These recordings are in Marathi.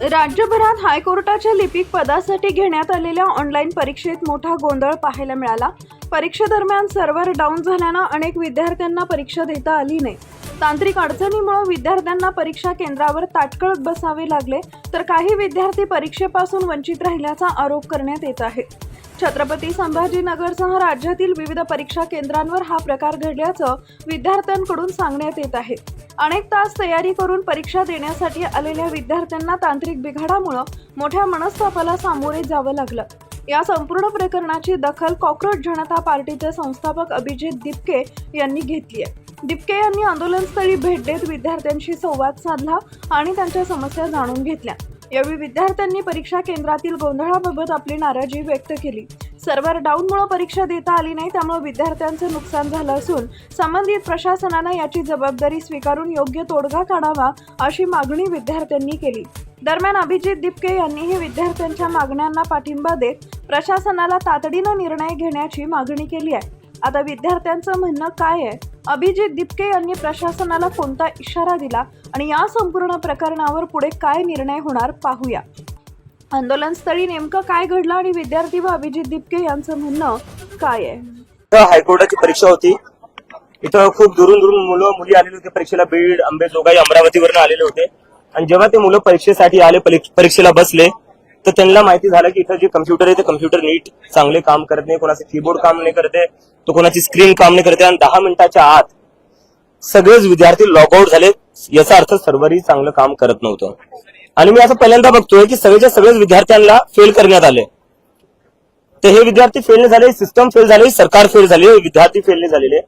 राज्यभरात हायकोर्टाच्या लिपिक पदासाठी घेण्यात आलेल्या ऑनलाईन परीक्षेत मोठा गोंधळ पाहायला मिळाला। परीक्षेदरम्यान सर्व्हर डाऊन झाल्यानं अनेक विद्यार्थ्यांना परीक्षा देता आली नाही। तांत्रिक अडचणीमुळे विद्यार्थ्यांना परीक्षा केंद्रावर ताटकळत बसावे लागले, तर काही विद्यार्थी परीक्षेपासून वंचित राहिल्याचा आरोप करण्यात येत आहे। छत्रपती संभाजीनगरसह राज्यातील विविध परीक्षा केंद्रांवर हा प्रकार घडल्याचं विद्यार्थ्यांकडून सांगण्यात येत आहे। अनेक तास तयारी करून परीक्षा देण्यासाठी आलेल्या विद्यार्थ्यांना तांत्रिक बिघाडामुळे मोठ्या मनस्तापाला सामोरे जावं लागलं। या संपूर्ण प्रकरणाची दखल कॉकरोच जनता पार्टीचे संस्थापक अभिजित दिपके यांनी घेतली आहे। दिपके यांनी आंदोलनस्थळी भेट देत विद्यार्थ्यांशी संवाद साधला आणि त्यांच्या समस्या जाणून घेतल्या। यावेळी विद्यार्थ्यांनी परीक्षा केंद्रातील गोंधळाबाबत आपली नाराजी व्यक्त केली। सर्व्हर डाऊनमुळे परीक्षा देता आली नाही, त्यामुळे विद्यार्थ्यांचे नुकसान झालं असून संबंधित प्रशासनाने याची जबाबदारी स्वीकारून योग्य तोडगा काढावा अशी मागणी विद्यार्थ्यांनी केली। दरम्यान अभिजित दिपके यांनीही विद्यार्थ्यांच्या मागण्यांना पाठिंबा देत प्रशासनाला तातडीने निर्णय घेण्याची मागणी केली आहे। आता विद्यार्थ्यांचं म्हणणं काय आहे, अभिजित दिपके यांनी प्रशासनाला कोणता इशारा दिला आणि या संपूर्ण प्रकरणावर पुढे काय निर्णय होणार पाहूया। आंदोलनस्थळी नेमकं काय घडलं आणि विद्यार्थी व अभिजित दिपके यांचं म्हणणं काय आहे। हायकोर्टाची परीक्षा होती। इथं खूप दुरून मुलं मुली आलेले होते परीक्षेला। बीड, अंबेजोगाई, अमरावतीवरून आलेले होते आणि जेव्हा ते मुलं परीक्षेसाठी आले, परीक्षेला बसले, तर त्यांना माहिती झालं की इथं जे कम्प्युटर आहे ते कम्प्युटर नीट चांगले काम करत नाही, कोणाचे कीबोर्ड काम नाही करते, तो कोणाची स्क्रीन काम नाही करते आणि 10 मिनिटाच्या आत सगळेच विद्यार्थी लॉग आउट झाले। याचा अर्थ सर्व्हरही चांगलं काम करत नव्हतं आणि मी असं पहिल्यांदा बघतोय की सगळेच विद्यार्थ्यांना फेल करण्यात आले। तर हे विद्यार्थी फेल नाही झाले, सिस्टम फेल झाले, सरकार फेल झाले, विद्यार्थी फेल नाही झालेले।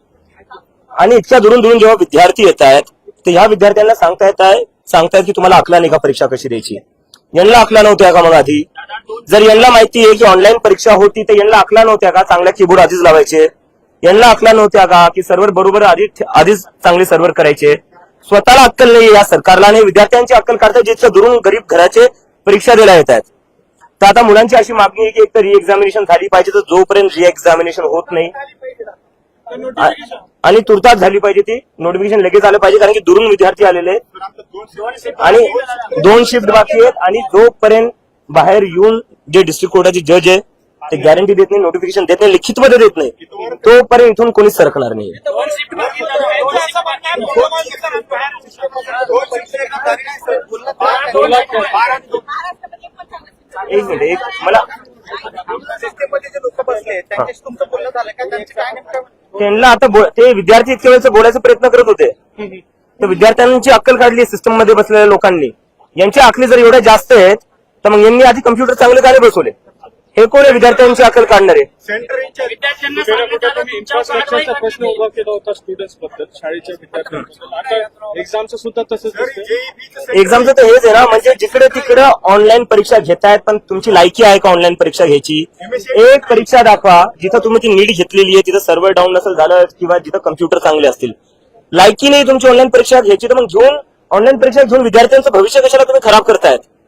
आणि इतक्या दुरून जेव्हा विद्यार्थी येत आहेत तर ह्या विद्यार्थ्यांना सांगतायत की तुम्हाला आकला नाही का परीक्षा कशी द्यायची। यांना आकला नव्हत्या का? मग आधी जर यांना माहिती आहे की ऑनलाईन परीक्षा होती तर यांना आकला नव्हत्या का चांगल्या कीबोर्ड आधीच लावायचे? यांना आकला नव्हत्या का की सर्व्हर बरोबर आधीच चांगले सर्व्हर करायचे? स्वतःला अक्कल नाही या सरकारला, आणि विद्यार्थ्यांची अक्कल काढतात जितकं दुरून गरीब घराचे परीक्षा द्यायला येत आहेत। तर आता मुलांची अशी मागणी आहे की एक तर री एक्झामिनेशन झाली पाहिजे, तर जोपर्यंत री एक्झामिनेशन होत नाही आणि तुर्तास झाली पाहिजे, ती नोटिफिकेशन लगेच आलं पाहिजे, कारण की दुरून विद्यार्थी आलेले आणि 2 शिफ्ट बाकी आहेत आणि जोपर्यंत बाहेर येऊन जे डिस्ट्रिक्ट कोर्टाचे जज आहे ते गॅरंटी देत नाही, नोटिफिकेशन देत नाही, लिखित मध्ये देत नाही, तोपर्यंत इथून कोणीच सरकणार नाही। एक मिनिट, मला त्यांना आता ते विद्यार्थी इतक्या वेळेस बोलायचा प्रयत्न करत होते, तर विद्यार्थ्यांची अक्कल काढली सिस्टम मध्ये बसलेल्या लोकांनी। यांच्या अकली जर एवढ्या जास्त आहेत तर मग यांनी आधी कम्प्युटर चांगले काय बसवले? हे कोण आहे विद्यार्थ्यांची अक्कल काढणारे? इन्फ्रास्ट्रक्चरचा प्रश्न उभा केला होता स्टुडंट्स बद्दल, शाळेच्या विद्यार्थ्यांबद्दल। आता एक्झामचं सुद्धा तसंच दिसतंय। एक्झामचं तर हेच आहे ना, म्हणजे जिकडे तिकडे ऑनलाईन परीक्षा घेतायत, पण तुमची लायकी आहे का ऑनलाईन परीक्षा घ्यायची? एक परीक्षा दाखवा जिथं तुम्ही ती नीट घेतलेली आहे, तिथं सर्व्हर डाऊन नसेल झालं किंवा जिथं कम्प्युटर चांगले असतील। लायकी नाही तुमची ऑनलाईन परीक्षा घ्यायची, तर मग ऑनलाईन परीक्षा घेऊन विद्यार्थ्यांचं भविष्य कशाला तुम्ही खराब करतायत?